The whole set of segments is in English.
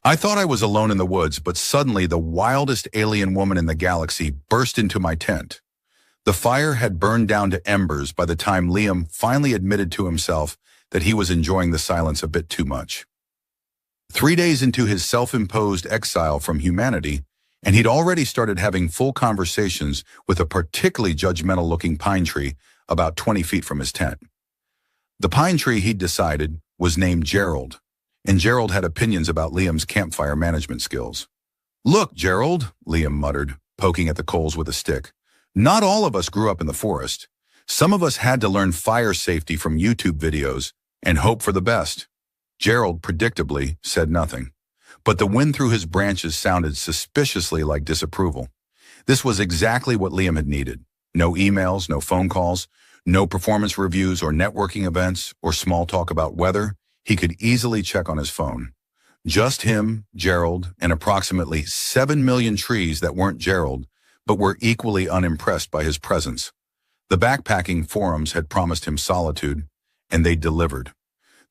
I thought I was alone in the woods, but suddenly the wildest alien woman in the galaxy burst into my tent. The fire had burned down to embers by the time Liam finally admitted to himself that he was enjoying the silence a bit too much. 3 days into his self-imposed exile from humanity, and he'd already started having full conversations with a particularly judgmental-looking pine tree about 20 feet from his tent. The pine tree, he'd decided, was named Gerald, and Gerald had opinions about Liam's campfire management skills. "Look, Gerald," Liam muttered, poking at the coals with a stick. "Not all of us grew up in the forest. Some of us had to learn fire safety from YouTube videos and hope for the best." Gerald, predictably, said nothing, but the wind through his branches sounded suspiciously like disapproval. This was exactly what Liam had needed. No emails, no phone calls, no performance reviews or networking events or small talk about weather. He could easily check on his phone. Just him, Gerald, and approximately 7 million trees that weren't Gerald, but were equally unimpressed by his presence. The backpacking forums had promised him solitude, and they delivered.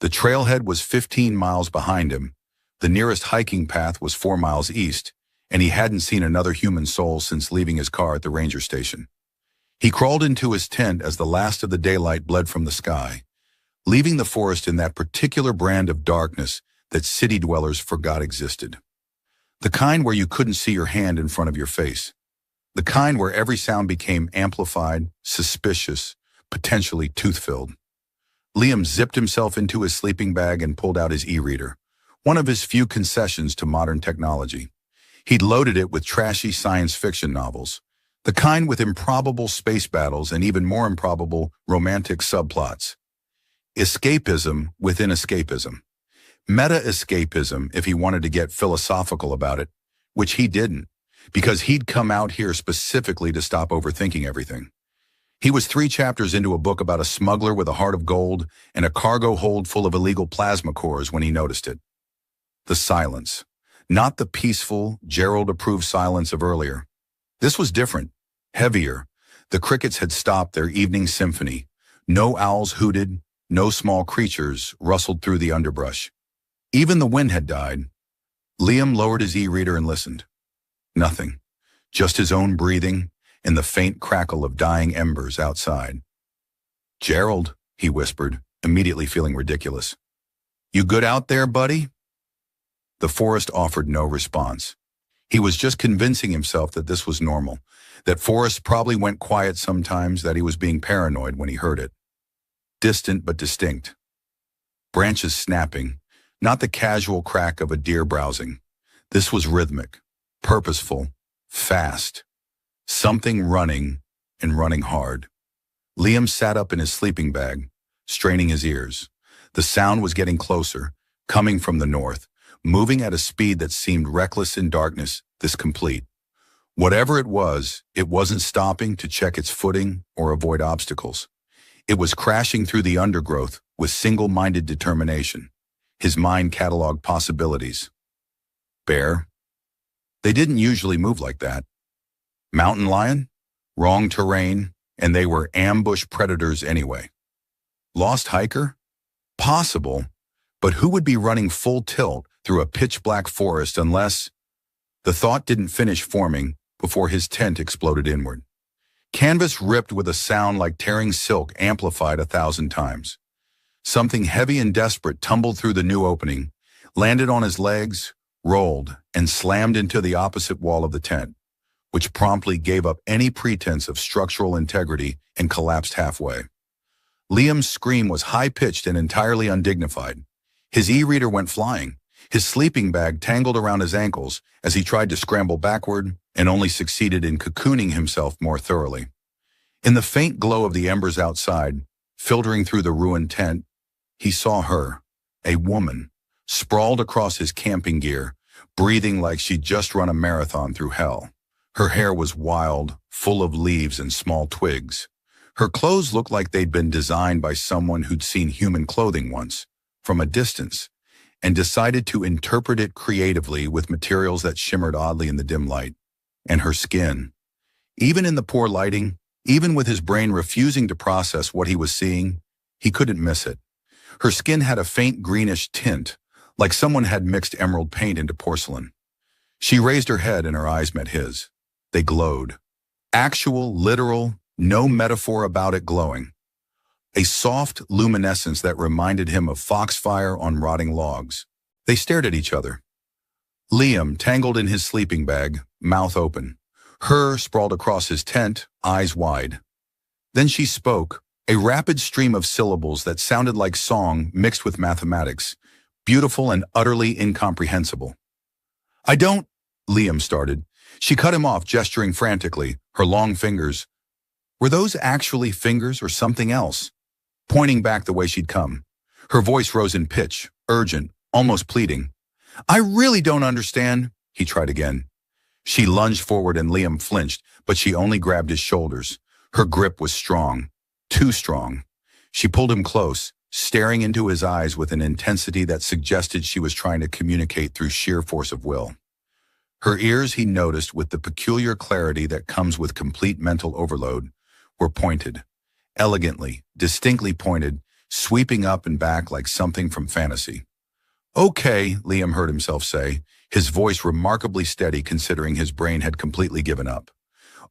The trailhead was 15 miles behind him. The nearest hiking path was 4 miles east, and he hadn't seen another human soul since leaving his car at the ranger station. He crawled into his tent as the last of the daylight bled from the sky, leaving the forest in that particular brand of darkness that city dwellers forgot existed. The kind where you couldn't see your hand in front of your face. The kind where every sound became amplified, suspicious, potentially tooth-filled. Liam zipped himself into his sleeping bag and pulled out his e-reader, one of his few concessions to modern technology. He'd loaded it with trashy science fiction novels, the kind with improbable space battles and even more improbable romantic subplots. Escapism within escapism. Meta-escapism, if he wanted to get philosophical about it, which he didn't, because he'd come out here specifically to stop overthinking everything. He was 3 chapters into a book about a smuggler with a heart of gold and a cargo hold full of illegal plasma cores when he noticed it. The silence. Not the peaceful, Gerald-approved silence of earlier. This was different, heavier. The crickets had stopped their evening symphony. No owls hooted, no small creatures rustled through the underbrush. Even the wind had died. Liam lowered his e-reader and listened. Nothing. Just his own breathing and the faint crackle of dying embers outside. "Gerald," he whispered, immediately feeling ridiculous. "You good out there, buddy?" The forest offered no response. He was just convincing himself that this was normal, that forests probably went quiet sometimes, that he was being paranoid when he heard it. Distant but distinct. Branches snapping, not the casual crack of a deer browsing. This was rhythmic, purposeful, fast. Something running, and running hard. Liam sat up in his sleeping bag, straining his ears. The sound was getting closer, coming from the north, moving at a speed that seemed reckless in darkness, this complete. Whatever it wasn't stopping to check its footing or avoid obstacles. It was crashing through the undergrowth with single-minded determination. His mind cataloged possibilities. Bear? They didn't usually move like that. Mountain lion? Wrong terrain, and they were ambush predators anyway. Lost hiker? Possible, but who would be running full tilt through a pitch-black forest unless... The thought didn't finish forming before his tent exploded inward. Canvas ripped with a sound like tearing silk amplified 1,000 times. Something heavy and desperate tumbled through the new opening, landed on his legs, rolled, and slammed into the opposite wall of the tent, which promptly gave up any pretense of structural integrity and collapsed halfway. Liam's scream was high-pitched and entirely undignified. His e-reader went flying. His sleeping bag tangled around his ankles as he tried to scramble backward and only succeeded in cocooning himself more thoroughly. In the faint glow of the embers outside, filtering through the ruined tent, he saw her, a woman, sprawled across his camping gear, breathing like she'd just run a marathon through hell. Her hair was wild, full of leaves and small twigs. Her clothes looked like they'd been designed by someone who'd seen human clothing once, from a distance, and decided to interpret it creatively with materials that shimmered oddly in the dim light. And her skin. Even in the poor lighting, even with his brain refusing to process what he was seeing, he couldn't miss it. Her skin had a faint greenish tint, like someone had mixed emerald paint into porcelain. She raised her head and her eyes met his. They glowed. Actual, literal, no metaphor about it glowing. A soft luminescence that reminded him of foxfire on rotting logs. They stared at each other. Liam, tangled in his sleeping bag, mouth open. Her sprawled across his tent, eyes wide. Then she spoke, a rapid stream of syllables that sounded like song mixed with mathematics, beautiful and utterly incomprehensible. "I don't," Liam started. She cut him off, gesturing frantically, her long fingers. Were those actually fingers or something else? Pointing back the way she'd come. Her voice rose in pitch, urgent, almost pleading. "I really don't understand," he tried again. She lunged forward and Liam flinched, but she only grabbed his shoulders. Her grip was strong, too strong. She pulled him close, staring into his eyes with an intensity that suggested she was trying to communicate through sheer force of will. Her ears, he noticed with the peculiar clarity that comes with complete mental overload, were pointed. Elegantly, distinctly pointed, sweeping up and back like something from fantasy. "Okay," Liam heard himself say, his voice remarkably steady considering his brain had completely given up.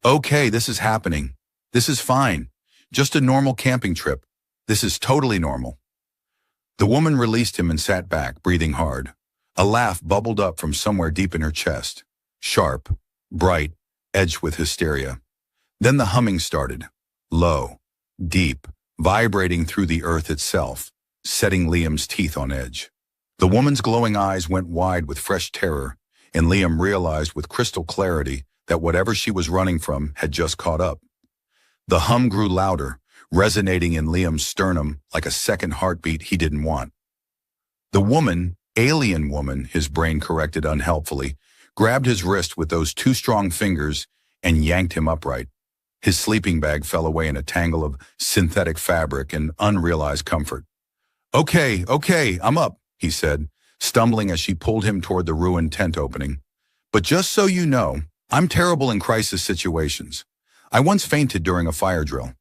"Okay, this is happening. This is fine. Just a normal camping trip. This is totally normal." The woman released him and sat back, breathing hard. A laugh bubbled up from somewhere deep in her chest. Sharp, bright, edged with hysteria. Then the humming started. Low, deep, vibrating through the earth itself, setting Liam's teeth on edge. The woman's glowing eyes went wide with fresh terror, and Liam realized with crystal clarity that whatever she was running from had just caught up. The hum grew louder, resonating in Liam's sternum like a second heartbeat he didn't want. The woman, alien woman, his brain corrected unhelpfully, grabbed his wrist with those two strong fingers and yanked him upright. His sleeping bag fell away in a tangle of synthetic fabric and unrealized comfort. Okay, I'm up," he said, stumbling as she pulled him toward the ruined tent opening. "But just so you know, I'm terrible in crisis situations. I once fainted during a fire drill."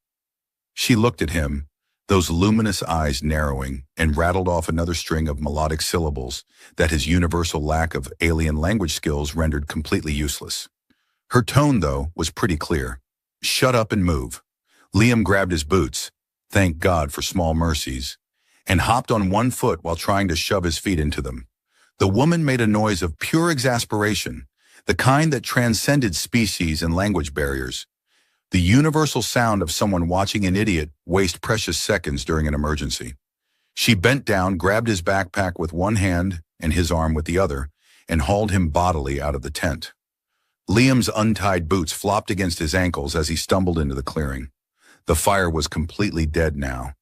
She looked at him, those luminous eyes narrowing, and rattled off another string of melodic syllables that his universal lack of alien language skills rendered completely useless. Her tone, though, was pretty clear. "Shut up and move." Liam grabbed his boots, thank God for small mercies, and hopped on one foot while trying to shove his feet into them. The woman made a noise of pure exasperation, the kind that transcended species and language barriers. The universal sound of someone watching an idiot waste precious seconds during an emergency. She bent down, grabbed his backpack with one hand and his arm with the other, and hauled him bodily out of the tent. Liam's untied boots flopped against his ankles as he stumbled into the clearing. The fire was completely dead now,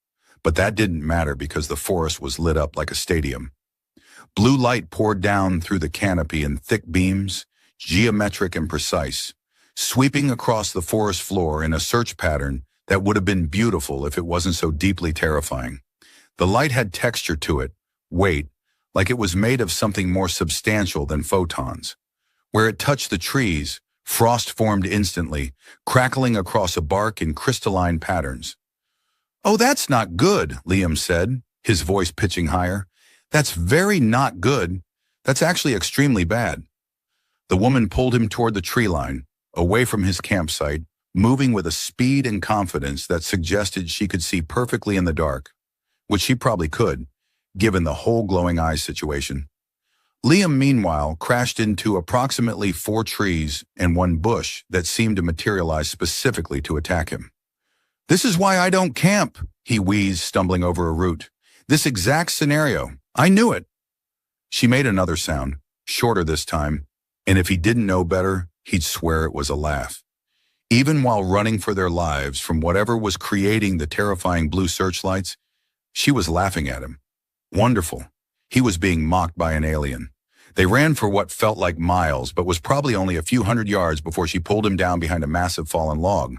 but that didn't matter because the forest was lit up like a stadium. Blue light poured down through the canopy in thick beams, geometric and precise, sweeping across the forest floor in a search pattern that would have been beautiful if it wasn't so deeply terrifying. The light had texture to it, weight, like it was made of something more substantial than photons. Where it touched the trees, frost formed instantly, crackling across a bark in crystalline patterns. "Oh, that's not good," Liam said, his voice pitching higher. "That's very not good. That's actually extremely bad." The woman pulled him toward the tree line, away from his campsite, moving with a speed and confidence that suggested she could see perfectly in the dark, which she probably could, given the whole glowing eyes situation. Liam, meanwhile, crashed into approximately 4 trees and one bush that seemed to materialize specifically to attack him. "This is why I don't camp," he wheezed, stumbling over a root. "This exact scenario. I knew it." She made another sound, shorter this time, and if he didn't know better, he'd swear it was a laugh. Even while running for their lives from whatever was creating the terrifying blue searchlights, she was laughing at him. Wonderful. He was being mocked by an alien. They ran for what felt like miles, but was probably only a few hundred yards before she pulled him down behind a massive fallen log,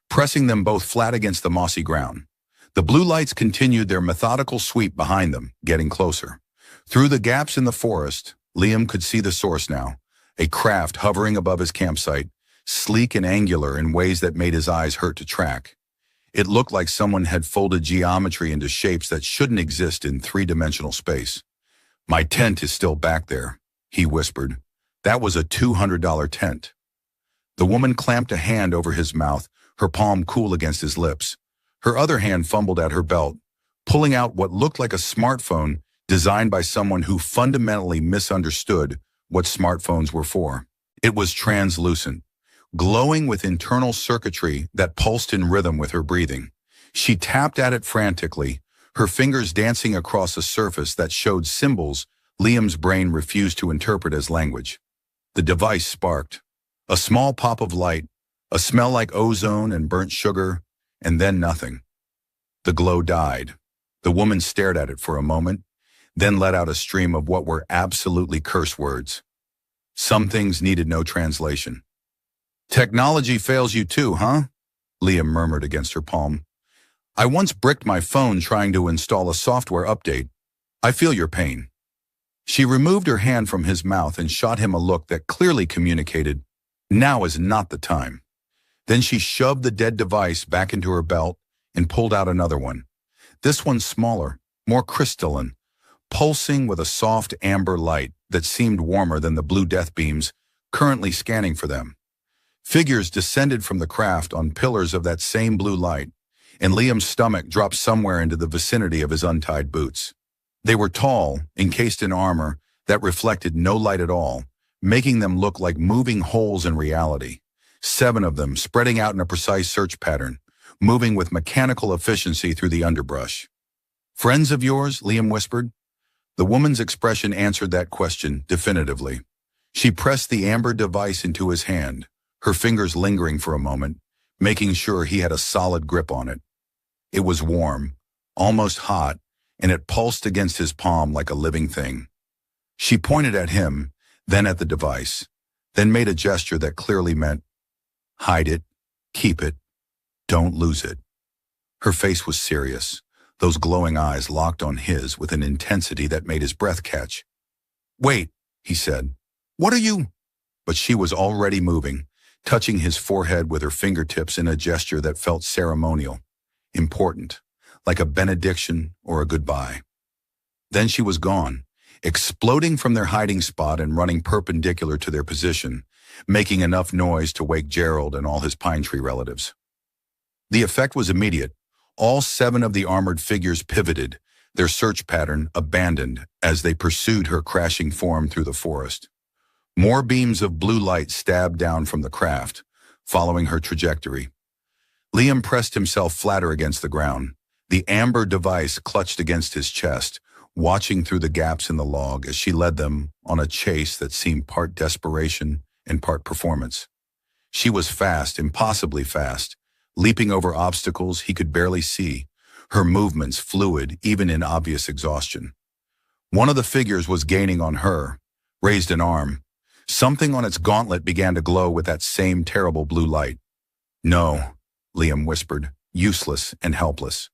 pressing them both flat against the mossy ground. The blue lights continued their methodical sweep behind them, getting closer. Through the gaps in the forest, Liam could see the source now, a craft hovering above his campsite, sleek and angular in ways that made his eyes hurt to track. It looked like someone had folded geometry into shapes that shouldn't exist in 3-dimensional space. My tent is still back there, he whispered. That was a $200 tent. The woman clamped a hand over his mouth, her palm cool against his lips. Her other hand fumbled at her belt, pulling out what looked like a smartphone designed by someone who fundamentally misunderstood what smartphones were for. It was translucent, glowing with internal circuitry that pulsed in rhythm with her breathing. She tapped at it frantically, her fingers dancing across a surface that showed symbols Liam's brain refused to interpret as language. The device sparked. A small pop of light, a smell like ozone and burnt sugar, and then nothing. The glow died. The woman stared at it for a moment, then let out a stream of what were absolutely curse words. Some things needed no translation. Technology fails you too, huh? Liam murmured against her palm. I once bricked my phone trying to install a software update. I feel your pain. She removed her hand from his mouth and shot him a look that clearly communicated, now is not the time. Then she shoved the dead device back into her belt and pulled out another one. This one smaller, more crystalline, pulsing with a soft amber light that seemed warmer than the blue death beams currently scanning for them. Figures descended from the craft on pillars of that same blue light, and Liam's stomach dropped somewhere into the vicinity of his untied boots. They were tall, encased in armor that reflected no light at all, making them look like moving holes in reality. 7 of them spreading out in a precise search pattern, moving with mechanical efficiency through the underbrush. Friends of yours? Liam whispered. The woman's expression answered that question definitively. She pressed the amber device into his hand, her fingers lingering for a moment, making sure he had a solid grip on it. It was warm, almost hot, and it pulsed against his palm like a living thing. She pointed at him, then at the device, then made a gesture that clearly meant, hide it, keep it, don't lose it. Her face was serious, those glowing eyes locked on his with an intensity that made his breath catch. Wait, he said. What are you? But she was already moving, touching his forehead with her fingertips in a gesture that felt ceremonial, important, like a benediction or a goodbye. Then she was gone, exploding from their hiding spot and running perpendicular to their position, making enough noise to wake Gerald and all his pine tree relatives. The effect was immediate. All 7 of the armored figures pivoted, their search pattern abandoned as they pursued her crashing form through the forest. More beams of blue light stabbed down from the craft, following her trajectory. Liam pressed himself flatter against the ground, the amber device clutched against his chest, watching through the gaps in the log as she led them on a chase that seemed part desperation and part performance. She was fast, impossibly fast, leaping over obstacles he could barely see, her movements fluid even in obvious exhaustion. One of the figures was gaining on her, raised an arm. Something on its gauntlet began to glow with that same terrible blue light. No, Liam whispered, useless and helpless.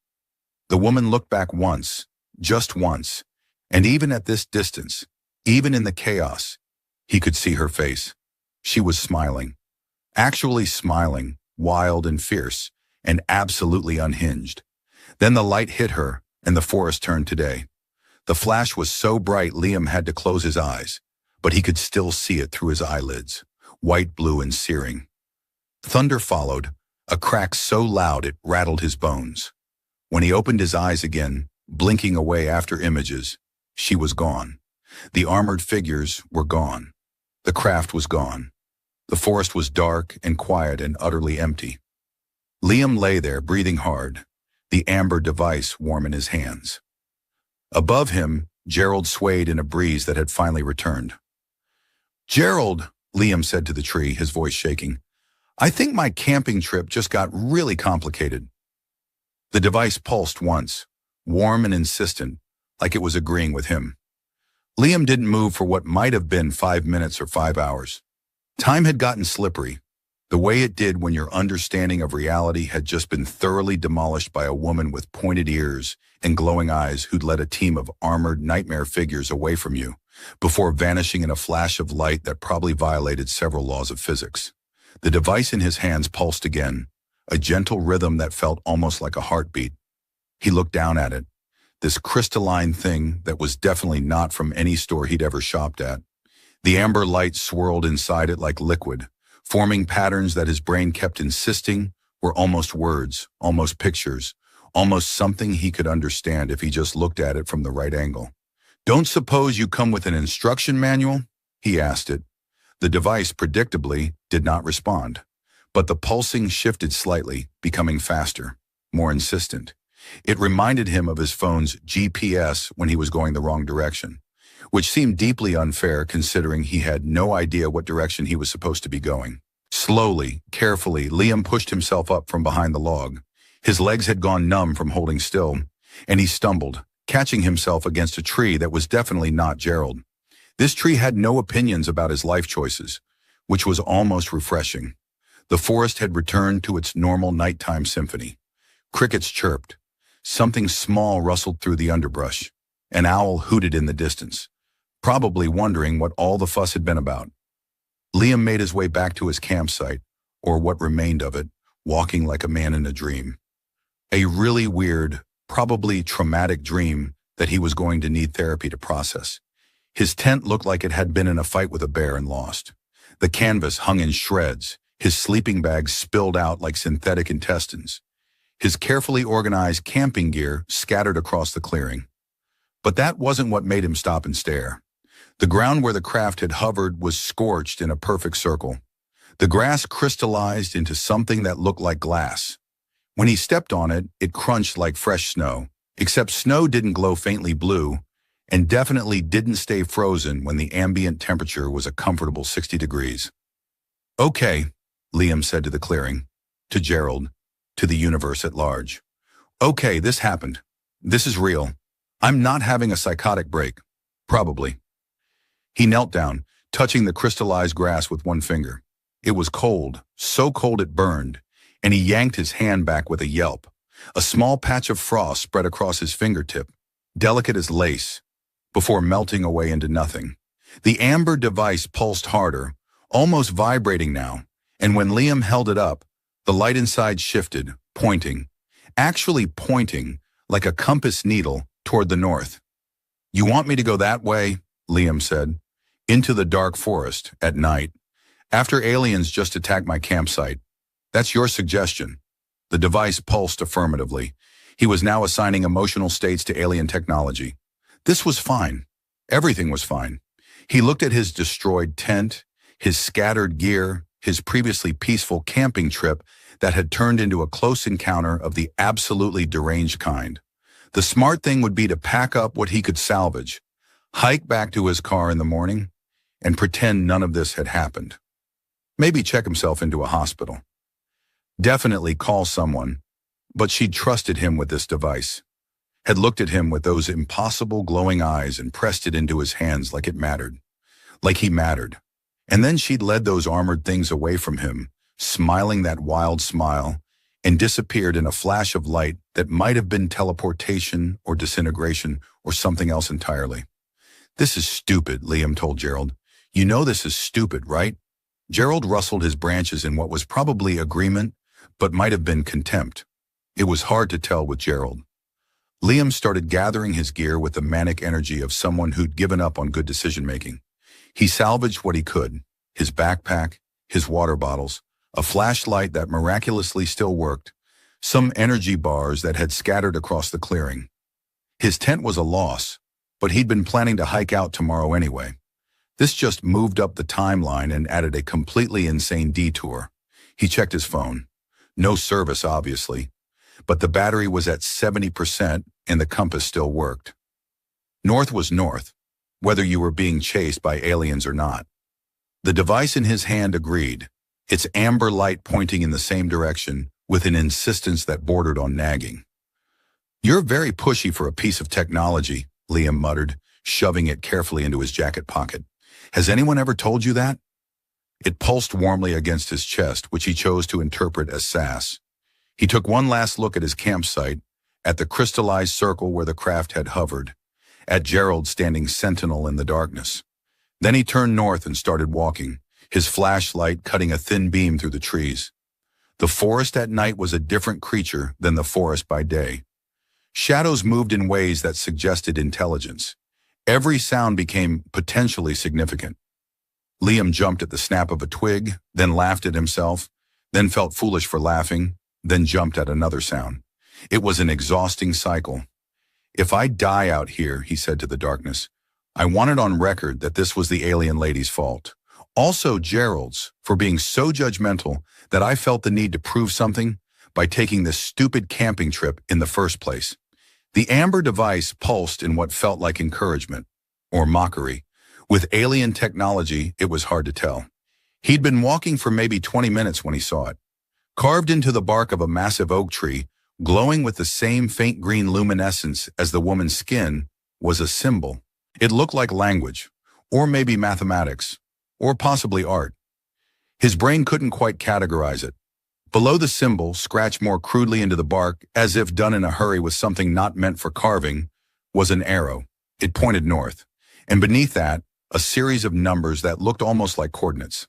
The woman looked back once, just once, and even at this distance, even in the chaos, he could see her face. She was smiling, actually smiling, wild and fierce, and absolutely unhinged. Then the light hit her, and the forest turned to day. The flash was so bright Liam had to close his eyes, but he could still see it through his eyelids, white, blue, and searing. Thunder followed, a crack so loud it rattled his bones. When he opened his eyes again, blinking away after images, she was gone. The armored figures were gone. The craft was gone. The forest was dark and quiet and utterly empty. Liam lay there, breathing hard, the amber device warm in his hands. Above him, Gerald swayed in a breeze that had finally returned. Gerald, Liam said to the tree, his voice shaking, I think my camping trip just got really complicated. The device pulsed once, warm and insistent, like it was agreeing with him. Liam didn't move for what might have been 5 minutes or 5 hours. Time had gotten slippery, the way it did when your understanding of reality had just been thoroughly demolished by a woman with pointed ears and glowing eyes who'd led a team of armored nightmare figures away from you, before vanishing in a flash of light that probably violated several laws of physics. The device in his hands pulsed again, a gentle rhythm that felt almost like a heartbeat. He looked down at it, this crystalline thing that was definitely not from any store he'd ever shopped at. The amber light swirled inside it like liquid, forming patterns that his brain kept insisting were almost words, almost pictures, almost something he could understand if he just looked at it from the right angle. "Don't suppose you come with an instruction manual?" he asked it. The device, predictably, did not respond, but the pulsing shifted slightly, becoming faster, more insistent. It reminded him of his phone's GPS when he was going the wrong direction, which seemed deeply unfair considering he had no idea what direction he was supposed to be going. Slowly, carefully, Liam pushed himself up from behind the log. His legs had gone numb from holding still, and he stumbled, catching himself against a tree that was definitely not Gerald. This tree had no opinions about his life choices, which was almost refreshing. The forest had returned to its normal nighttime symphony. Crickets chirped. Something small rustled through the underbrush. An owl hooted in the distance, probably wondering what all the fuss had been about. Liam made his way back to his campsite, or what remained of it, walking like a man in a dream. A really weird, probably traumatic dream that he was going to need therapy to process. His tent looked like it had been in a fight with a bear and lost. The canvas hung in shreds, his sleeping bag spilled out like synthetic intestines. His carefully organized camping gear scattered across the clearing. But that wasn't what made him stop and stare. The ground where the craft had hovered was scorched in a perfect circle. The grass crystallized into something that looked like glass. When he stepped on it, it crunched like fresh snow, except snow didn't glow faintly blue and definitely didn't stay frozen when the ambient temperature was a comfortable 60 degrees. "Okay," Liam said to the clearing, to Gerald, to the universe at large. "Okay, this happened. This is real. I'm not having a psychotic break. Probably." He knelt down, touching the crystallized grass with one finger. It was cold, so cold it burned, and he yanked his hand back with a yelp. A small patch of frost spread across his fingertip, delicate as lace, before melting away into nothing. The amber device pulsed harder, almost vibrating now, and when Liam held it up, the light inside shifted, pointing, actually pointing, like a compass needle, toward the north. "You want me to go that way?" Liam said. "Into the dark forest, at night, after aliens just attacked my campsite. That's your suggestion." The device pulsed affirmatively. He was now assigning emotional states to alien technology. This was fine. Everything was fine. He looked at his destroyed tent, his scattered gear, his previously peaceful camping trip that had turned into a close encounter of the absolutely deranged kind. The smart thing would be to pack up what he could salvage, hike back to his car in the morning, and pretend none of this had happened. Maybe check himself into a hospital. Definitely call someone, but she'd trusted him with this device, had looked at him with those impossible glowing eyes and pressed it into his hands like it mattered, like he mattered. And then she'd led those armored things away from him, smiling that wild smile, and disappeared in a flash of light that might have been teleportation or disintegration or something else entirely. "This is stupid," Liam told Gerald. "You know this is stupid, right?" Gerald rustled his branches in what was probably agreement, but might have been contempt. It was hard to tell with Gerald. Liam started gathering his gear with the manic energy of someone who'd given up on good decision-making. He salvaged what he could, his backpack, his water bottles, a flashlight that miraculously still worked, some energy bars that had scattered across the clearing. His tent was a loss, but he'd been planning to hike out tomorrow anyway. This just moved up the timeline and added a completely insane detour. He checked his phone. No service, obviously, but the battery was at 70% and the compass still worked. North was north, whether you were being chased by aliens or not. The device in his hand agreed, its amber light pointing in the same direction with an insistence that bordered on nagging. "You're very pushy for a piece of technology," Liam muttered, shoving it carefully into his jacket pocket. "Has anyone ever told you that?" It pulsed warmly against his chest, which he chose to interpret as sass. He took one last look at his campsite, at the crystallized circle where the craft had hovered, at Gerald standing sentinel in the darkness. Then he turned north and started walking, his flashlight cutting a thin beam through the trees. The forest at night was a different creature than the forest by day. Shadows moved in ways that suggested intelligence. Every sound became potentially significant. Liam jumped at the snap of a twig, then laughed at himself, then felt foolish for laughing, then jumped at another sound. It was an exhausting cycle. "If I die out here," he said to the darkness, "I want it on record that this was the alien lady's fault. Also Gerald's, for being so judgmental that I felt the need to prove something by taking this stupid camping trip in the first place." The amber device pulsed in what felt like encouragement, or mockery. With alien technology, it was hard to tell. He'd been walking for maybe 20 minutes when he saw it. Carved into the bark of a massive oak tree, glowing with the same faint green luminescence as the woman's skin, was a symbol. It looked like language, or maybe mathematics, or possibly art. His brain couldn't quite categorize it. Below the symbol, scratched more crudely into the bark, as if done in a hurry with something not meant for carving, was an arrow. It pointed north, and beneath that, a series of numbers that looked almost like coordinates.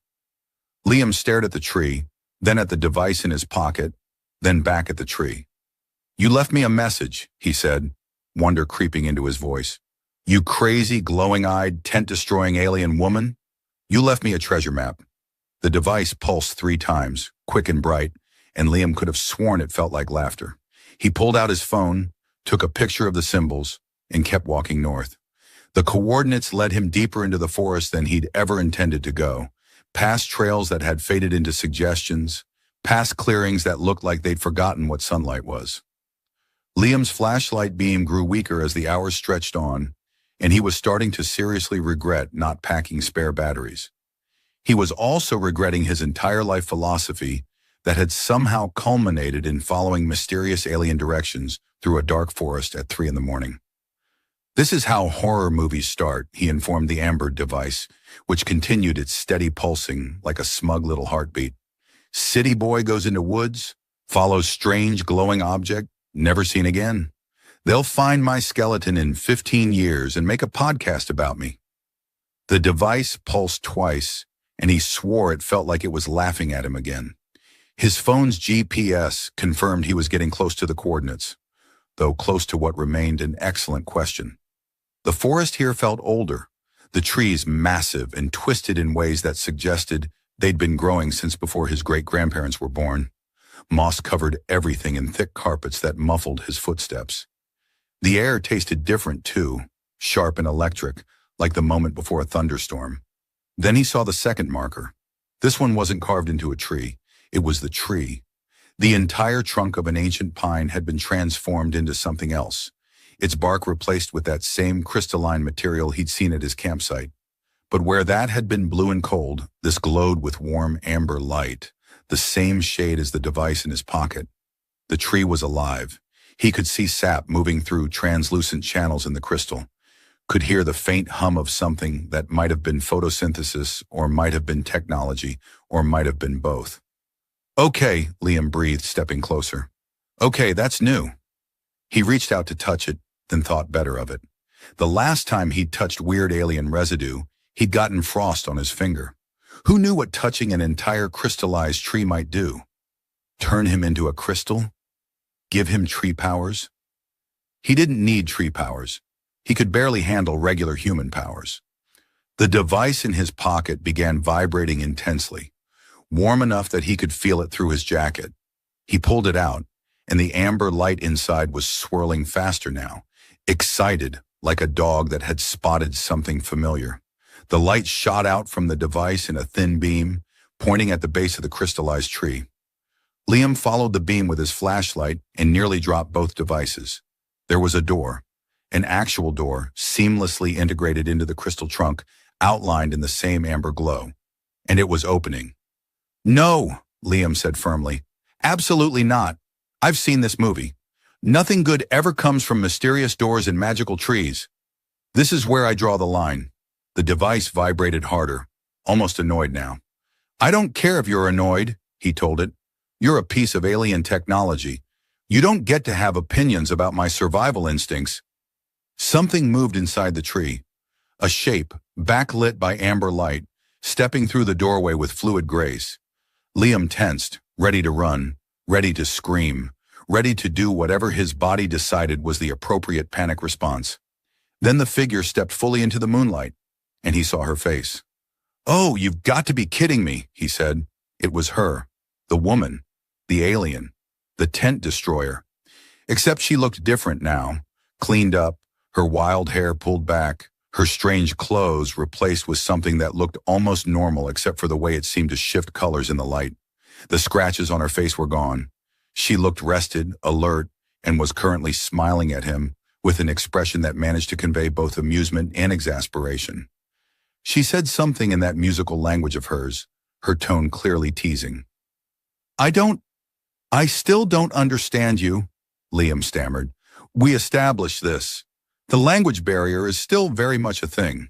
Liam stared at the tree, then at the device in his pocket, then back at the tree. "You left me a message," he said, wonder creeping into his voice. "You crazy, glowing-eyed, tent-destroying alien woman. You left me a treasure map." The device pulsed 3 times, quick and bright, and Liam could have sworn it felt like laughter. He pulled out his phone, took a picture of the symbols, and kept walking north. The coordinates led him deeper into the forest than he'd ever intended to go, past trails that had faded into suggestions, past clearings that looked like they'd forgotten what sunlight was. Liam's flashlight beam grew weaker as the hours stretched on, and he was starting to seriously regret not packing spare batteries. He was also regretting his entire life philosophy that had somehow culminated in following mysterious alien directions through a dark forest at 3 in the morning. "This is how horror movies start," he informed the amber device, which continued its steady pulsing like a smug little heartbeat. "City boy goes into woods, follows strange glowing object, never seen again. They'll find my skeleton in 15 years and make a podcast about me." The device pulsed twice, and he swore it felt like it was laughing at him again. His phone's GPS confirmed he was getting close to the coordinates, though close to what remained an excellent question. The forest here felt older, the trees massive and twisted in ways that suggested they'd been growing since before his great-grandparents were born. Moss covered everything in thick carpets that muffled his footsteps. The air tasted different too, sharp and electric, like the moment before a thunderstorm. Then he saw the second marker. This one wasn't carved into a tree. It was the tree. The entire trunk of an ancient pine had been transformed into something else, its bark replaced with that same crystalline material he'd seen at his campsite. But where that had been blue and cold, this glowed with warm amber light, the same shade as the device in his pocket. The tree was alive. He could see sap moving through translucent channels in the crystal, could hear the faint hum of something that might have been photosynthesis, or might have been technology, or might have been both. "Okay," Liam breathed, stepping closer. "Okay, that's new." He reached out to touch it, then thought better of it. The last time he'd touched weird alien residue, he'd gotten frost on his finger. Who knew what touching an entire crystallized tree might do? Turn him into a crystal? Give him tree powers? He didn't need tree powers. He could barely handle regular human powers. The device in his pocket began vibrating intensely, warm enough that he could feel it through his jacket. He pulled it out, and the amber light inside was swirling faster now, excited like a dog that had spotted something familiar. The light shot out from the device in a thin beam, pointing at the base of the crystallized tree. Liam followed the beam with his flashlight and nearly dropped both devices. There was a door. An actual door, seamlessly integrated into the crystal trunk, outlined in the same amber glow. And it was opening. "No," Liam said firmly. "Absolutely not. I've seen this movie. Nothing good ever comes from mysterious doors and magical trees. This is where I draw the line." The device vibrated harder, almost annoyed now. "I don't care if you're annoyed," he told it. "You're a piece of alien technology. You don't get to have opinions about my survival instincts." Something moved inside the tree. A shape, backlit by amber light, stepping through the doorway with fluid grace. Liam tensed, ready to run, ready to scream, ready to do whatever his body decided was the appropriate panic response. Then the figure stepped fully into the moonlight, and he saw her face. "Oh, you've got to be kidding me," he said. It was her, the woman, the alien, the tent destroyer. Except she looked different now, cleaned up, her wild hair pulled back, her strange clothes replaced with something that looked almost normal except for the way it seemed to shift colors in the light. The scratches on her face were gone. She looked rested, alert, and was currently smiling at him with an expression that managed to convey both amusement and exasperation. She said something in that musical language of hers, her tone clearly teasing. I still don't understand you," Liam stammered. "We established this. The language barrier is still very much a thing."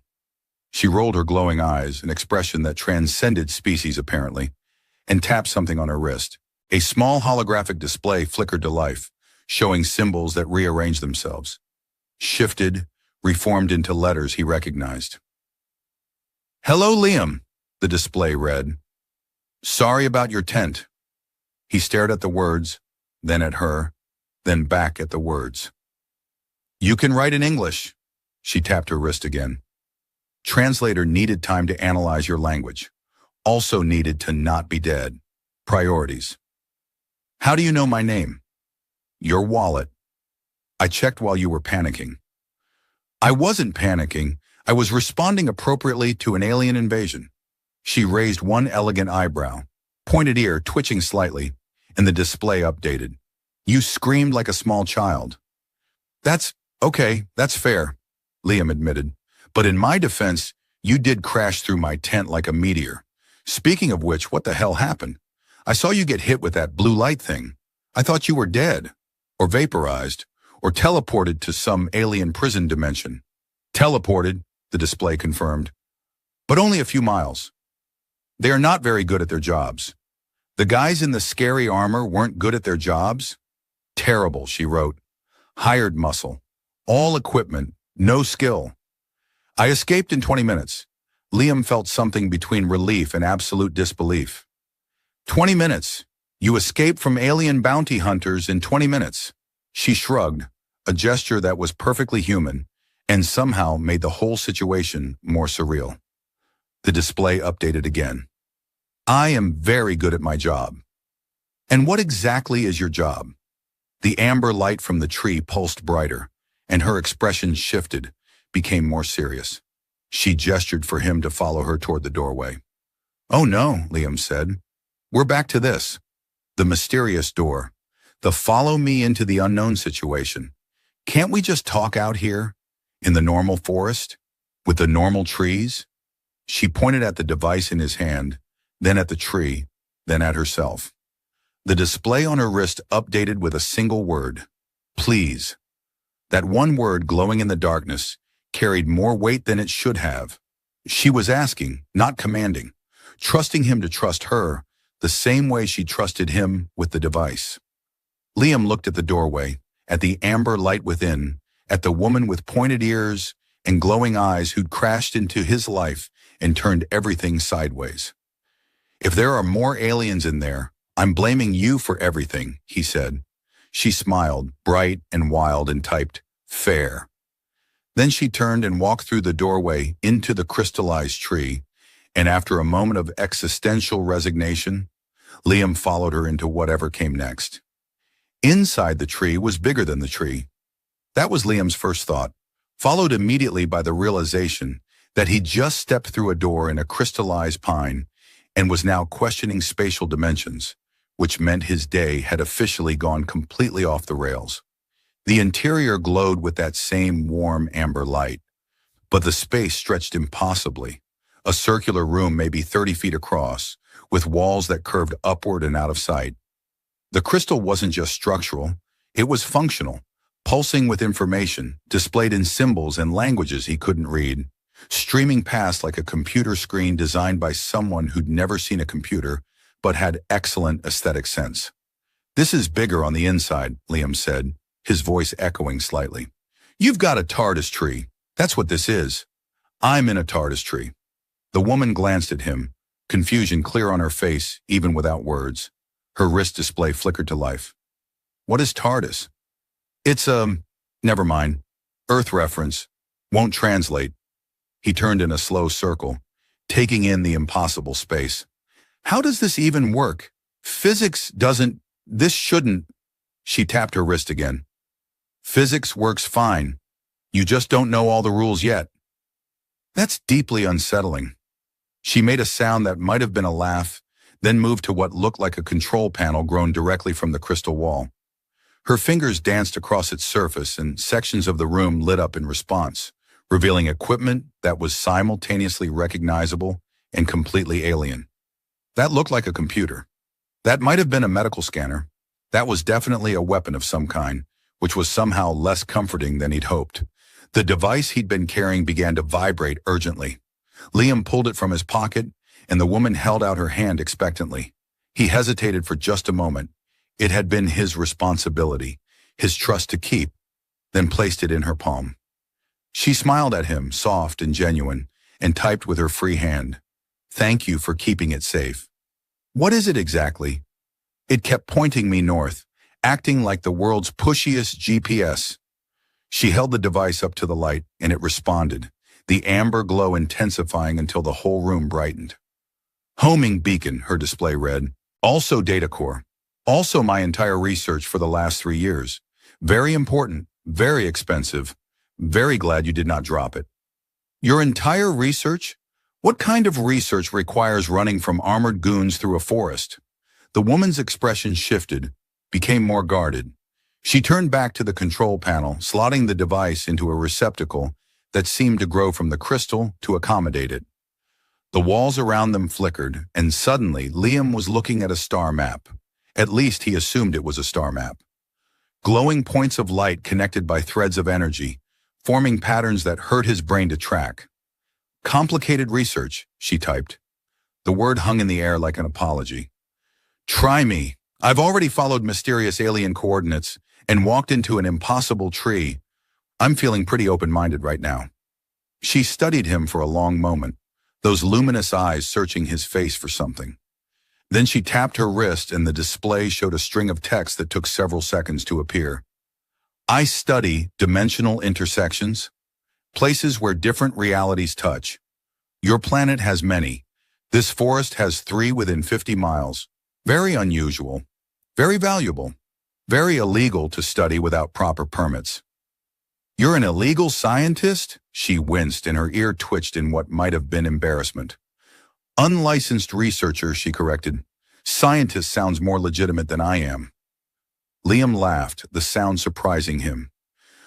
She rolled her glowing eyes, an expression that transcended species apparently, and tapped something on her wrist. A small holographic display flickered to life, showing symbols that rearranged themselves. Shifted, reformed into letters he recognized. "Hello, Liam," the display read. "Sorry about your tent." He stared at the words, then at her, then back at the words. "You can write in English." She tapped her wrist again. Translator needed time to analyze your language. Also needed to not be dead. Priorities. "How do you know my name?" "Your wallet." "I checked while you were panicking." "I wasn't panicking. I was responding appropriately to an alien invasion." She raised one elegant eyebrow, pointed ear twitching slightly, and the display updated. "You screamed like a small child." That's fair," Liam admitted. "But in my defense, you did crash through my tent like a meteor. Speaking of which, what the hell happened? I saw you get hit with that blue light thing. I thought you were dead, or vaporized, or teleported to some alien prison dimension." "Teleported," the display confirmed. "But only a few miles." "They are not very good at their jobs." "The guys in the scary armor weren't good at their jobs?" "Terrible," she wrote. "Hired muscle. All equipment. No skill." "I escaped in 20 minutes. Liam felt something between relief and absolute disbelief. 20 minutes? You escaped from alien bounty hunters in 20 minutes? She shrugged, a gesture that was perfectly human, and somehow made the whole situation more surreal. The display updated again. "I am very good at my job." "And what exactly is your job?" The amber light from the tree pulsed brighter, and her expression shifted, became more serious. She gestured for him to follow her toward the doorway. "Oh no," Liam said. "We're back to this. The mysterious door. The follow me into the unknown situation. Can't we just talk out here? In the normal forest? With the normal trees?" She pointed at the device in his hand, then at the tree, then at herself. The display on her wrist updated with a single word. "Please." That one word glowing in the darkness carried more weight than it should have. She was asking, not commanding, trusting him to trust her the same way she trusted him with the device. Liam looked at the doorway, at the amber light within, at the woman with pointed ears and glowing eyes who'd crashed into his life and turned everything sideways. "If there are more aliens in there, I'm blaming you for everything," he said. She smiled, bright and wild, and typed, "Fair." Then she turned and walked through the doorway into the crystallized tree, and after a moment of existential resignation, Liam followed her into whatever came next. Inside the tree was bigger than the tree. That was Liam's first thought, followed immediately by the realization that he'd just stepped through a door in a crystallized pine and was now questioning spatial dimensions, which meant his day had officially gone completely off the rails. The interior glowed with that same warm amber light, but the space stretched impossibly, a circular room maybe 30 feet across, with walls that curved upward and out of sight. The crystal wasn't just structural, it was functional, pulsing with information, displayed in symbols and languages he couldn't read, streaming past like a computer screen designed by someone who'd never seen a computer, but had excellent aesthetic sense. "This is bigger on the inside," Liam said, his voice echoing slightly. "You've got a TARDIS tree. That's what this is. I'm in a TARDIS tree." The woman glanced at him, confusion clear on her face, even without words. Her wrist display flickered to life. What is TARDIS? It's, never mind. Earth reference. Won't translate. He turned in a slow circle, taking in the impossible space. How does this even work? Physics doesn't, this shouldn't. She tapped her wrist again. Physics works fine. You just don't know all the rules yet. That's deeply unsettling. She made a sound that might have been a laugh, then moved to what looked like a control panel grown directly from the crystal wall. Her fingers danced across its surface and sections of the room lit up in response, revealing equipment that was simultaneously recognizable and completely alien. That looked like a computer. That might have been a medical scanner. That was definitely a weapon of some kind, which was somehow less comforting than he'd hoped. The device he'd been carrying began to vibrate urgently. Liam pulled it from his pocket, and the woman held out her hand expectantly. He hesitated for just a moment. It had been his responsibility, his trust to keep, then placed it in her palm. She smiled at him, soft and genuine, and typed with her free hand. Thank you for keeping it safe. What is it exactly? It kept pointing me north, acting like the world's pushiest GPS. She held the device up to the light, and it responded, the amber glow intensifying until the whole room brightened. Homing beacon, her display read. Also data core. Also my entire research for the last 3 years. Very important, very expensive. Very glad you did not drop it. Your entire research? What kind of research requires running from armored goons through a forest? The woman's expression shifted, became more guarded. She turned back to the control panel, slotting the device into a receptacle that seemed to grow from the crystal to accommodate it. The walls around them flickered, and suddenly Liam was looking at a star map. At least he assumed it was a star map. Glowing points of light connected by threads of energy, forming patterns that hurt his brain to track. Complicated research, she typed. The word hung in the air like an apology. Try me. I've already followed mysterious alien coordinates and walked into an impossible tree. I'm feeling pretty open-minded right now. She studied him for a long moment, those luminous eyes searching his face for something. Then she tapped her wrist and the display showed a string of text that took several seconds to appear. I study dimensional intersections, places where different realities touch. Your planet has many. This forest has 3 within 50 miles. Very unusual, very valuable, very illegal to study without proper permits. You're an illegal scientist? She winced and her ear twitched in what might have been embarrassment. Unlicensed researcher, she corrected. Scientist sounds more legitimate than I am. Liam laughed, the sound surprising him.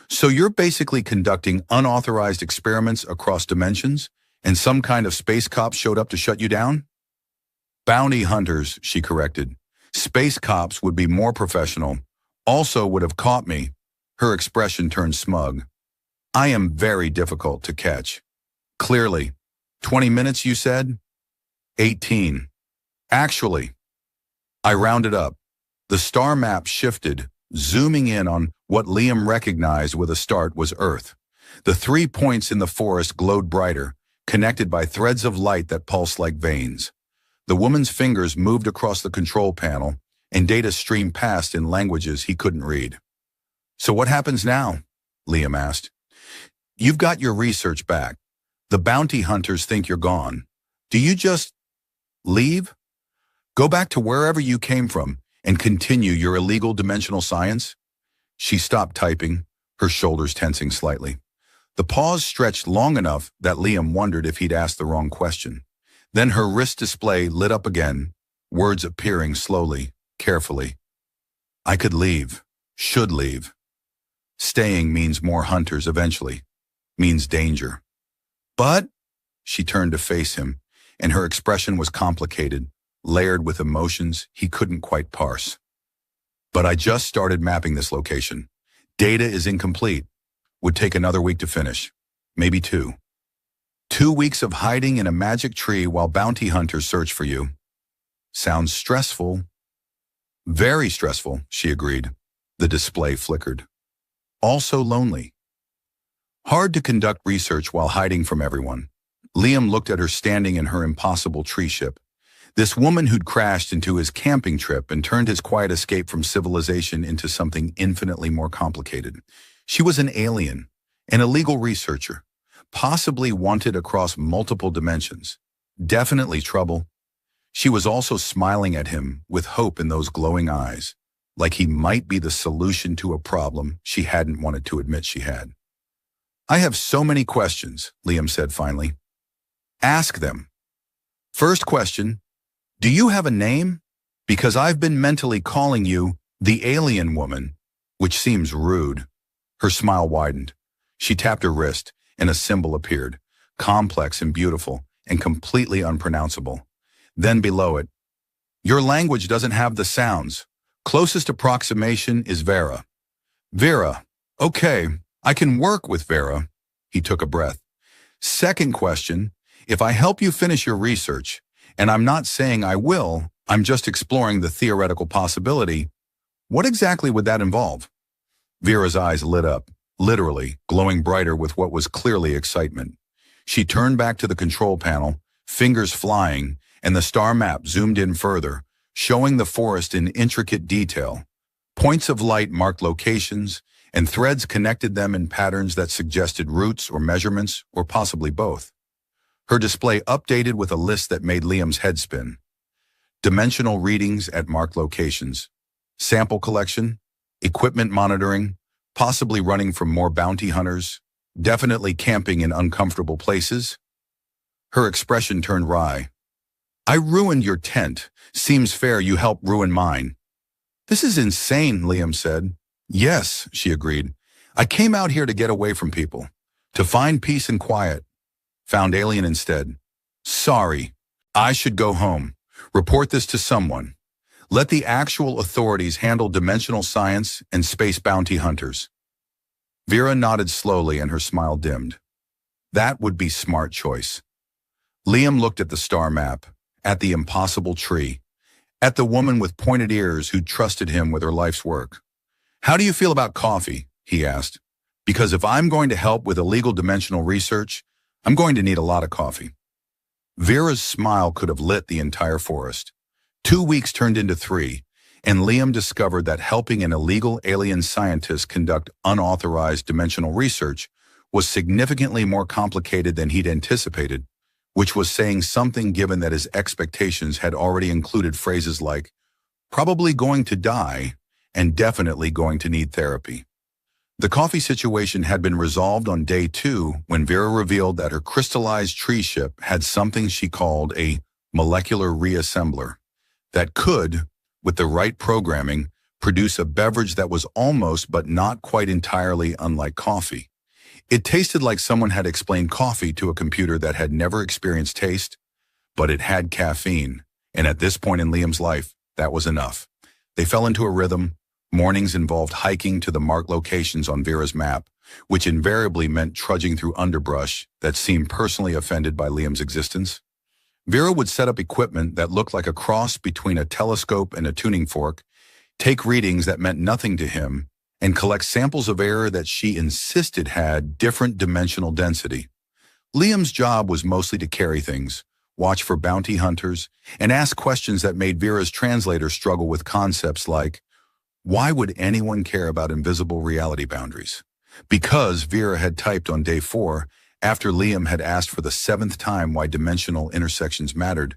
So you're basically conducting unauthorized experiments across dimensions, and some kind of space cops showed up to shut you down? Bounty hunters, she corrected. Space cops would be more professional. Also would have caught me. Her expression turned smug. I am very difficult to catch. Clearly. 20 minutes, you said? 18. Actually. I rounded up. The star map shifted, zooming in on what Liam recognized with a start was Earth. The 3 points in the forest glowed brighter, connected by threads of light that pulsed like veins. The woman's fingers moved across the control panel, and data streamed past in languages he couldn't read. So what happens now? Liam asked. You've got your research back. The bounty hunters think you're gone. Do you just leave? Go back to wherever you came from and continue your illegal dimensional science? She stopped typing, her shoulders tensing slightly. The pause stretched long enough that Liam wondered if he'd asked the wrong question. Then her wrist display lit up again, words appearing slowly, carefully. I could leave, should leave. Staying means more hunters eventually, means danger. But, she turned to face him, and her expression was complicated, layered with emotions he couldn't quite parse. But I just started mapping this location. Data is incomplete. Would take another week to finish. Maybe 2. 2 weeks of hiding in a magic tree while bounty hunters search for you. Sounds stressful. Very stressful, she agreed. The display flickered. Also lonely. Hard to conduct research while hiding from everyone. Liam looked at her standing in her impossible tree ship. This woman who'd crashed into his camping trip and turned his quiet escape from civilization into something infinitely more complicated. She was an alien, an illegal researcher, possibly wanted across multiple dimensions. Definitely trouble. She was also smiling at him with hope in those glowing eyes, like he might be the solution to a problem she hadn't wanted to admit she had. "I have so many questions," Liam said finally. "Ask them." "First question, do you have a name? Because I've been mentally calling you the alien woman," which seems rude. Her smile widened. She tapped her wrist, and a symbol appeared, complex and beautiful, and completely unpronounceable. Then below it, "Your language doesn't have the sounds. Closest approximation is Vera." "Vera. Okay, I can work with Vera." He took a breath. "Second question, if I help you finish your research, and I'm not saying I will, I'm just exploring the theoretical possibility, what exactly would that involve?" Vera's eyes lit up, literally, glowing brighter with what was clearly excitement. She turned back to the control panel, fingers flying, and the star map zoomed in further, showing the forest in intricate detail. Points of light marked locations, and threads connected them in patterns that suggested routes or measurements, or possibly both. Her display updated with a list that made Liam's head spin. Dimensional readings at marked locations, sample collection, equipment monitoring, possibly running from more bounty hunters, definitely camping in uncomfortable places. Her expression turned wry. "I ruined your tent. Seems fair you help ruin mine." "This is insane," Liam said. "Yes," she agreed. "I came out here to get away from people, to find peace and quiet. Found alien instead. Sorry. I should go home. Report this to someone. Let the actual authorities handle dimensional science and space bounty hunters." Vera nodded slowly and her smile dimmed. That would be smart choice. Liam looked at the star map, at the impossible tree, at the woman with pointed ears who trusted him with her life's work. "How do you feel about coffee?" he asked. "Because if I'm going to help with illegal dimensional research, I'm going to need a lot of coffee." Vera's smile could have lit the entire forest. 2 weeks turned into 3, and Liam discovered that helping an illegal alien scientist conduct unauthorized dimensional research was significantly more complicated than he'd anticipated, which was saying something given that his expectations had already included phrases like, "probably going to die," and "definitely going to need therapy." The coffee situation had been resolved on day 2 when Vera revealed that her crystallized tree ship had something she called a molecular reassembler that could, with the right programming, produce a beverage that was almost but not quite entirely unlike coffee. It tasted like someone had explained coffee to a computer that had never experienced taste, but it had caffeine, and at this point in Liam's life, that was enough. They fell into a rhythm. Mornings involved hiking to the marked locations on Vera's map, which invariably meant trudging through underbrush that seemed personally offended by Liam's existence. Vera would set up equipment that looked like a cross between a telescope and a tuning fork, take readings that meant nothing to him, and collect samples of air that she insisted had different dimensional density. Liam's job was mostly to carry things, watch for bounty hunters, and ask questions that made Vera's translator struggle with concepts like, why would anyone care about invisible reality boundaries? Because Vera had typed on day 4, after Liam had asked for the 7th time why dimensional intersections mattered.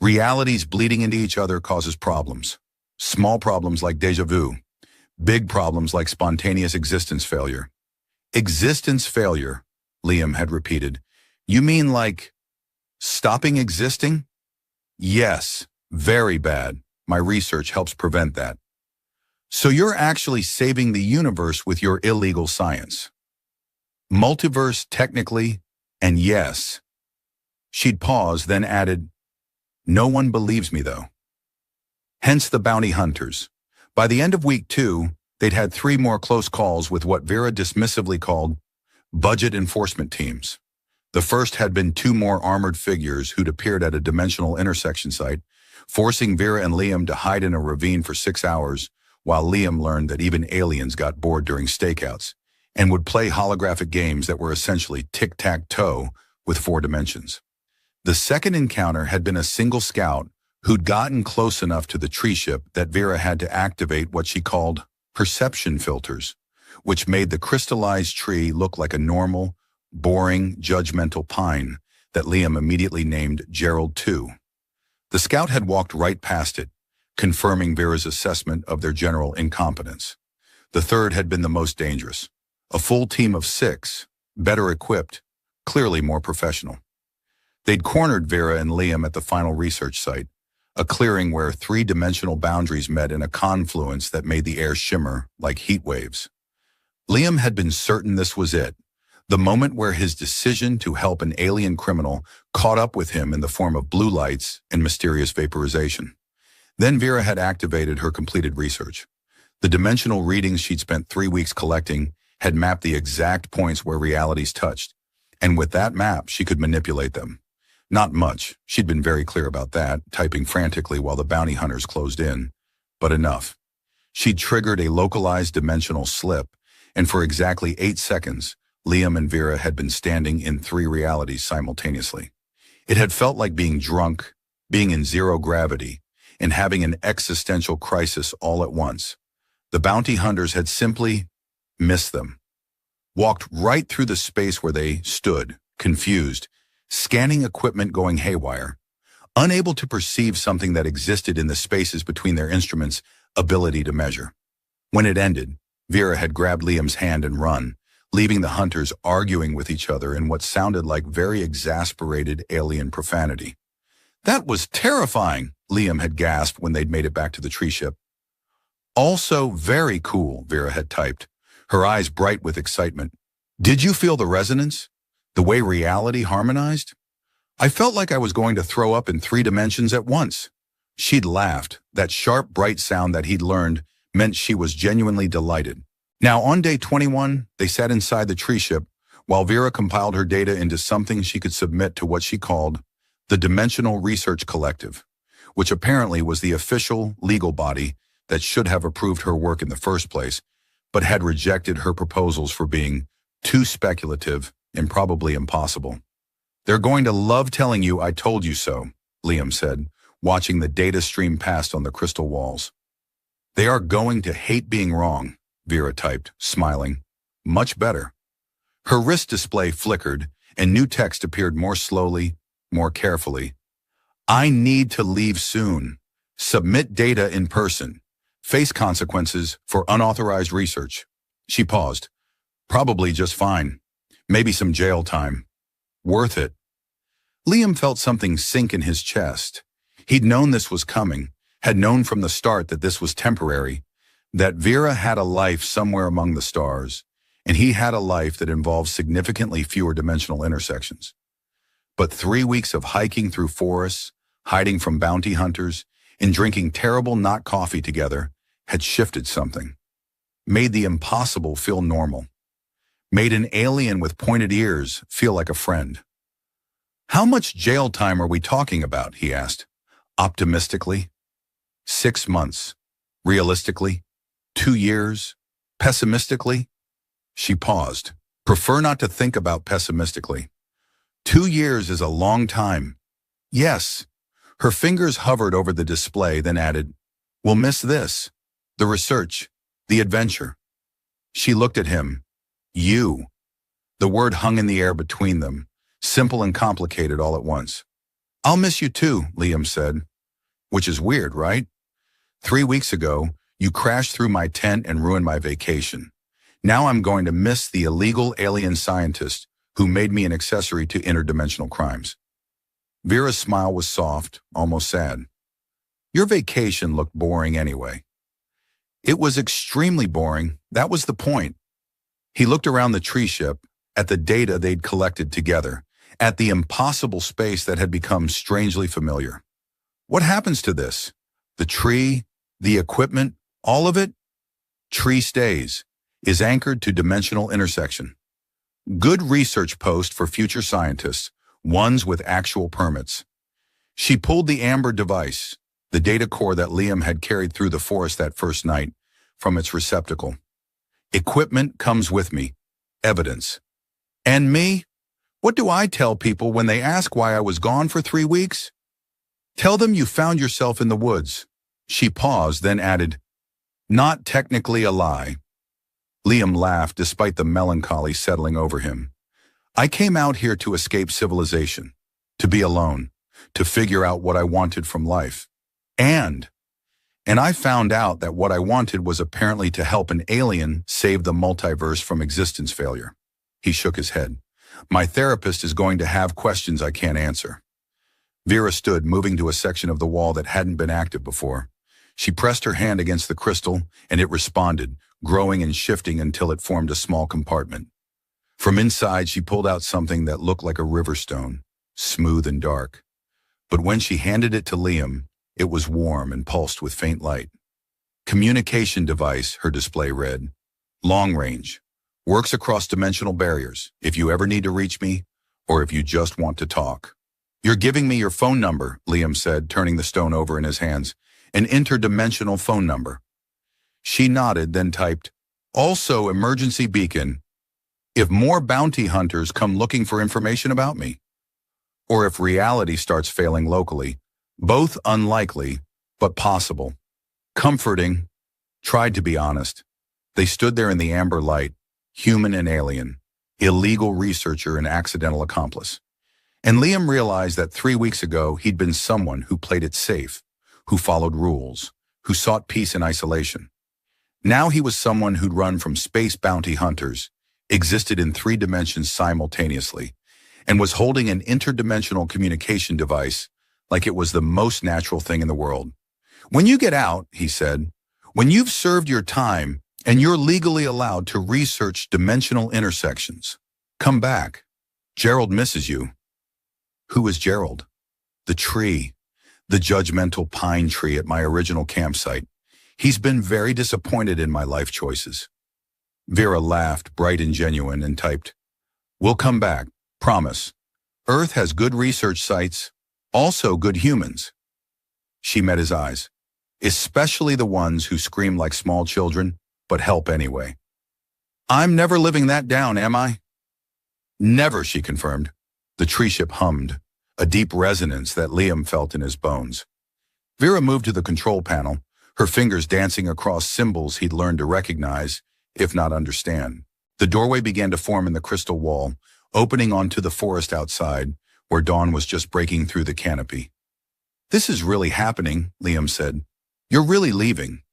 Realities bleeding into each other causes problems. Small problems like déjà vu. Big problems like spontaneous existence failure. Existence failure, Liam had repeated. You mean like stopping existing? Yes, very bad. My research helps prevent that. So you're actually saving the universe with your illegal science. Multiverse, technically, and yes. She'd paused, then added, no one believes me, though. Hence the bounty hunters. By the end of week 2, they'd had 3 more close calls with what Vera dismissively called budget enforcement teams. The first had been 2 more armored figures who'd appeared at a dimensional intersection site, forcing Vera and Liam to hide in a ravine for 6 hours, while Liam learned that even aliens got bored during stakeouts and would play holographic games that were essentially tic-tac-toe with 4 dimensions. The second encounter had been a single scout who'd gotten close enough to the tree ship that Vera had to activate what she called perception filters, which made the crystallized tree look like a normal, boring, judgmental pine that Liam immediately named Gerald 2. The scout had walked right past it, confirming Vera's assessment of their general incompetence. The third had been the most dangerous. A full team of 6, better equipped, clearly more professional. They'd cornered Vera and Liam at the final research site, a clearing where 3-dimensional boundaries met in a confluence that made the air shimmer like heat waves. Liam had been certain this was it, the moment where his decision to help an alien criminal caught up with him in the form of blue lights and mysterious vaporization. Then Vera had activated her completed research. The dimensional readings she'd spent 3 weeks collecting had mapped the exact points where realities touched, and with that map, she could manipulate them. Not much, she'd been very clear about that, typing frantically while the bounty hunters closed in, but enough. She'd triggered a localized dimensional slip, and for exactly 8 seconds, Liam and Vera had been standing in 3 realities simultaneously. It had felt like being drunk, being in zero gravity, and having an existential crisis all at once. The bounty hunters had simply missed them. Walked right through the space where they stood, confused, scanning equipment going haywire, unable to perceive something that existed in the spaces between their instruments' ability to measure. When it ended, Vera had grabbed Liam's hand and run, leaving the hunters arguing with each other in what sounded like very exasperated alien profanity. "That was terrifying," Liam had gasped when they'd made it back to the tree ship. "Also very cool," Vera had typed, her eyes bright with excitement. "Did you feel the resonance? The way reality harmonized? I felt like I was going to throw up in 3 dimensions at once." She'd laughed. That sharp, bright sound that he'd learned meant she was genuinely delighted. Now, on day 21, they sat inside the tree ship while Vera compiled her data into something she could submit to what she called the Dimensional Research Collective, which apparently was the official legal body that should have approved her work in the first place, but had rejected her proposals for being too speculative and probably impossible. "They're going to love telling you I told you so," Liam said, watching the data stream past on the crystal walls. "They are going to hate being wrong," Vera typed, smiling. "Much better." Her wrist display flickered, and new text appeared more slowly, more carefully. "I need to leave soon. Submit data in person. Face consequences for unauthorized research." She paused. "Probably just fine. Maybe some jail time. Worth it." Liam felt something sink in his chest. He'd known this was coming, had known from the start that this was temporary, that Vera had a life somewhere among the stars, and he had a life that involved significantly fewer dimensional intersections. But 3 weeks of hiking through forests, hiding from bounty hunters, and drinking terrible not coffee together had shifted something. Made the impossible feel normal. Made an alien with pointed ears feel like a friend. "How much jail time are we talking about?" he asked, optimistically. 6 months. Realistically? 2 years? Pessimistically? She paused. "Prefer not to think about pessimistically. 2 years is a long time." "Yes." Her fingers hovered over the display, then added, "We'll miss this. The research. The adventure." She looked at him. "You." The word hung in the air between them, simple and complicated all at once. "I'll miss you too," Liam said. "Which is weird, right? 3 weeks ago, you crashed through my tent and ruined my vacation. Now I'm going to miss the illegal alien scientist who made me an accessory to interdimensional crimes." Vera's smile was soft, almost sad. "Your vacation looked boring anyway." "It was extremely boring. That was the point." He looked around the tree ship, at the data they'd collected together, at the impossible space that had become strangely familiar. "What happens to this? The tree, the equipment, all of it?" "Tree stays, is anchored to dimensional intersection. Good research post for future scientists, ones with actual permits." She pulled the amber device, the data core that Liam had carried through the forest that first night, from its receptacle. "Equipment comes with me. Evidence." "And me? What do I tell people when they ask why I was gone for 3 weeks?" Tell them you found yourself in the woods. She paused, then added, not technically a lie. Liam laughed despite the melancholy settling over him. I came out here to escape civilization, to be alone, to figure out what I wanted from life. And I found out that what I wanted was apparently to help an alien save the multiverse from existence failure. He shook his head. My therapist is going to have questions I can't answer. Vera stood, moving to a section of the wall that hadn't been active before. She pressed her hand against the crystal, and it responded, growing and shifting until it formed a small compartment. From inside, she pulled out something that looked like a river stone, smooth and dark. But when she handed it to Liam, it was warm and pulsed with faint light. Communication device, her display read. Long range. Works across dimensional barriers, if you ever need to reach me, or if you just want to talk. You're giving me your phone number, Liam said, turning the stone over in his hands. An interdimensional phone number. She nodded, then typed, also emergency beacon. If more bounty hunters come looking for information about me. Or if reality starts failing locally. Both unlikely, but possible. Comforting. Tried to be honest. They stood there in the amber light, human and alien, illegal researcher and accidental accomplice. And Liam realized that 3 weeks ago he'd been someone who played it safe, who followed rules, who sought peace in isolation. Now he was someone who'd run from space bounty hunters, existed in 3 dimensions simultaneously, and was holding an interdimensional communication device like it was the most natural thing in the world. When you get out, he said, when you've served your time and you're legally allowed to research dimensional intersections, come back. Gerald misses you. Who is Gerald? The tree. The judgmental pine tree at my original campsite. He's been very disappointed in my life choices. Vera laughed, bright and genuine, and typed, we'll come back, promise. Earth has good research sites, also good humans. She met his eyes, especially the ones who scream like small children, but help anyway. I'm never living that down, am I? Never, she confirmed. The tree ship hummed, a deep resonance that Liam felt in his bones. Vera moved to the control panel, her fingers dancing across symbols he'd learned to recognize, if not understand. The doorway began to form in the crystal wall, opening onto the forest outside, where dawn was just breaking through the canopy. This is really happening, Liam said. You're really leaving.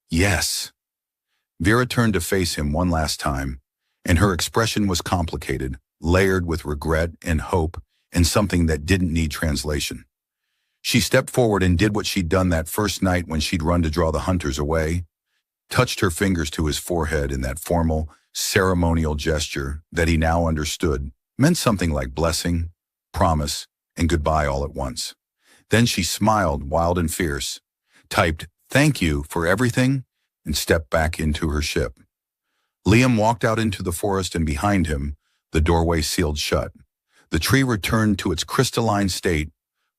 Yes. Vera turned to face him one last time, and her expression was complicated, layered with regret and hope, and something that didn't need translation. She stepped forward and did what she'd done that first night when she'd run to draw the hunters away, touched her fingers to his forehead in that formal, ceremonial gesture that he now understood meant something like blessing, promise, and goodbye all at once. Then she smiled, wild and fierce, typed, thank you for everything, and stepped back into her ship. Liam walked out into the forest, and behind him, the doorway sealed shut. The tree returned to its crystalline state,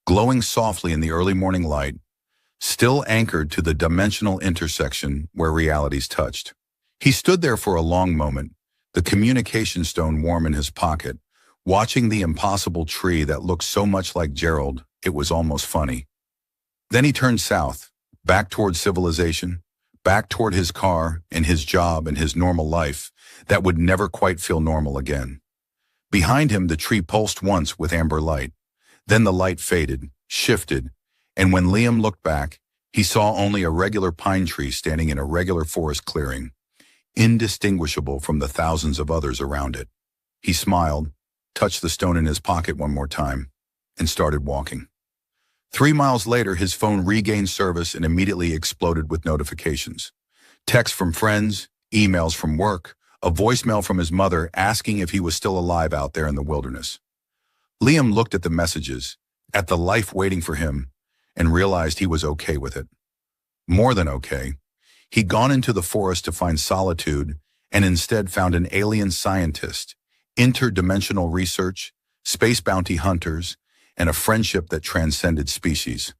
glowing softly in the early morning light, still anchored to the dimensional intersection where realities touched. He stood there for a long moment, the communication stone warm in his pocket, watching the impossible tree that looked so much like Gerald, it was almost funny. Then he turned south, back toward civilization, back toward his car and his job and his normal life that would never quite feel normal again. Behind him, the tree pulsed once with amber light. Then the light faded, shifted, and when Liam looked back, he saw only a regular pine tree standing in a regular forest clearing, indistinguishable from the thousands of others around it. He smiled, touched the stone in his pocket one more time, and started walking. 3 miles later, his phone regained service and immediately exploded with notifications. Texts from friends, emails from work, a voicemail from his mother asking if he was still alive out there in the wilderness. Liam looked at the messages, at the life waiting for him, and realized he was okay with it. More than okay. He'd gone into the forest to find solitude and instead found an alien scientist, interdimensional research, space bounty hunters, and a friendship that transcended species.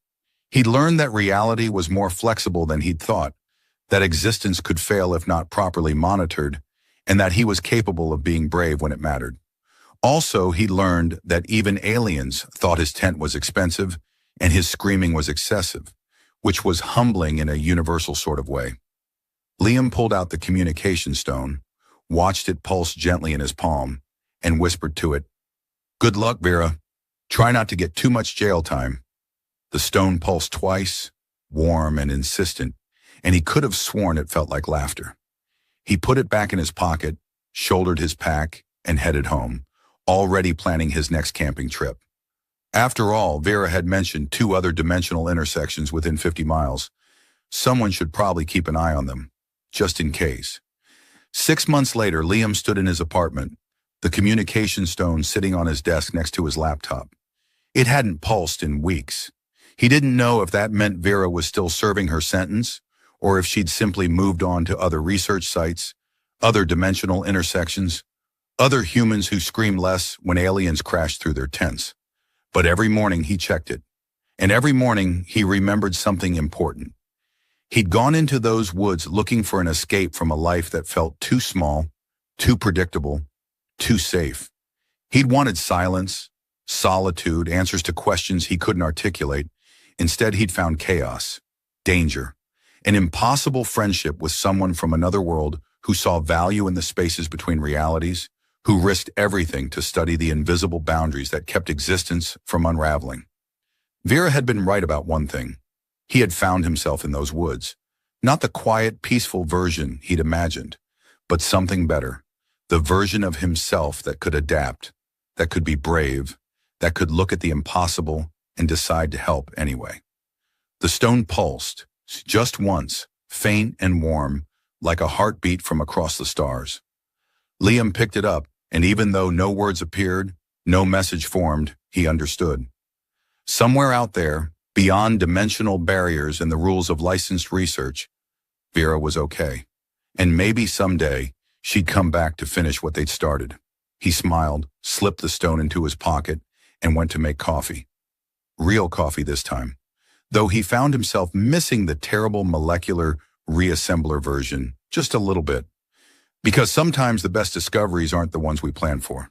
He'd learned that reality was more flexible than he'd thought, that existence could fail if not properly monitored, and that he was capable of being brave when it mattered. Also, he learned that even aliens thought his tent was expensive and his screaming was excessive, which was humbling in a universal sort of way. Liam pulled out the communication stone, watched it pulse gently in his palm, and whispered to it, "Good luck, Vera. Try not to get too much jail time." The stone pulsed twice, warm and insistent, and he could have sworn it felt like laughter. He put it back in his pocket, shouldered his pack, and headed home, already planning his next camping trip. After all, Vera had mentioned 2 other dimensional intersections within 50 miles. Someone should probably keep an eye on them, just in case. 6 months later, Liam stood in his apartment, the communication stone sitting on his desk next to his laptop. It hadn't pulsed in weeks. He didn't know if that meant Vera was still serving her sentence, or if she'd simply moved on to other research sites, other dimensional intersections, other humans who scream less when aliens crash through their tents. But every morning he checked it, and every morning he remembered something important. He'd gone into those woods looking for an escape from a life that felt too small, too predictable, too safe. He'd wanted silence, solitude, answers to questions he couldn't articulate. Instead, he'd found chaos, danger, an impossible friendship with someone from another world who saw value in the spaces between realities, who risked everything to study the invisible boundaries that kept existence from unraveling. Vera had been right about one thing. He had found himself in those woods. Not the quiet, peaceful version he'd imagined, but something better. The version of himself that could adapt, that could be brave, that could look at the impossible and decide to help anyway. The stone pulsed, just once, faint and warm, like a heartbeat from across the stars. Liam picked it up, and even though no words appeared, no message formed, he understood. Somewhere out there, beyond dimensional barriers and the rules of licensed research, Vera was okay. And maybe someday, she'd come back to finish what they'd started. He smiled, slipped the stone into his pocket, and went to make coffee. Real coffee this time, though he found himself missing the terrible molecular reassembler version just a little bit. Because sometimes the best discoveries aren't the ones we plan for.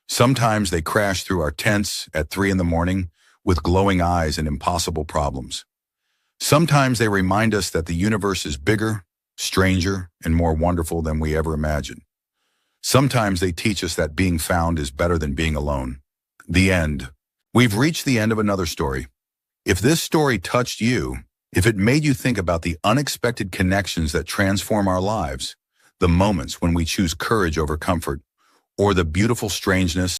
Sometimes they crash through our tents at 3 a.m. with glowing eyes and impossible problems. Sometimes they remind us that the universe is bigger, stranger, and more wonderful than we ever imagined. Sometimes they teach us that being found is better than being alone. The end. We've reached the end of another story. If this story touched you, if it made you think about the unexpected connections that transform our lives, the moments when we choose courage over comfort, or the beautiful strangeness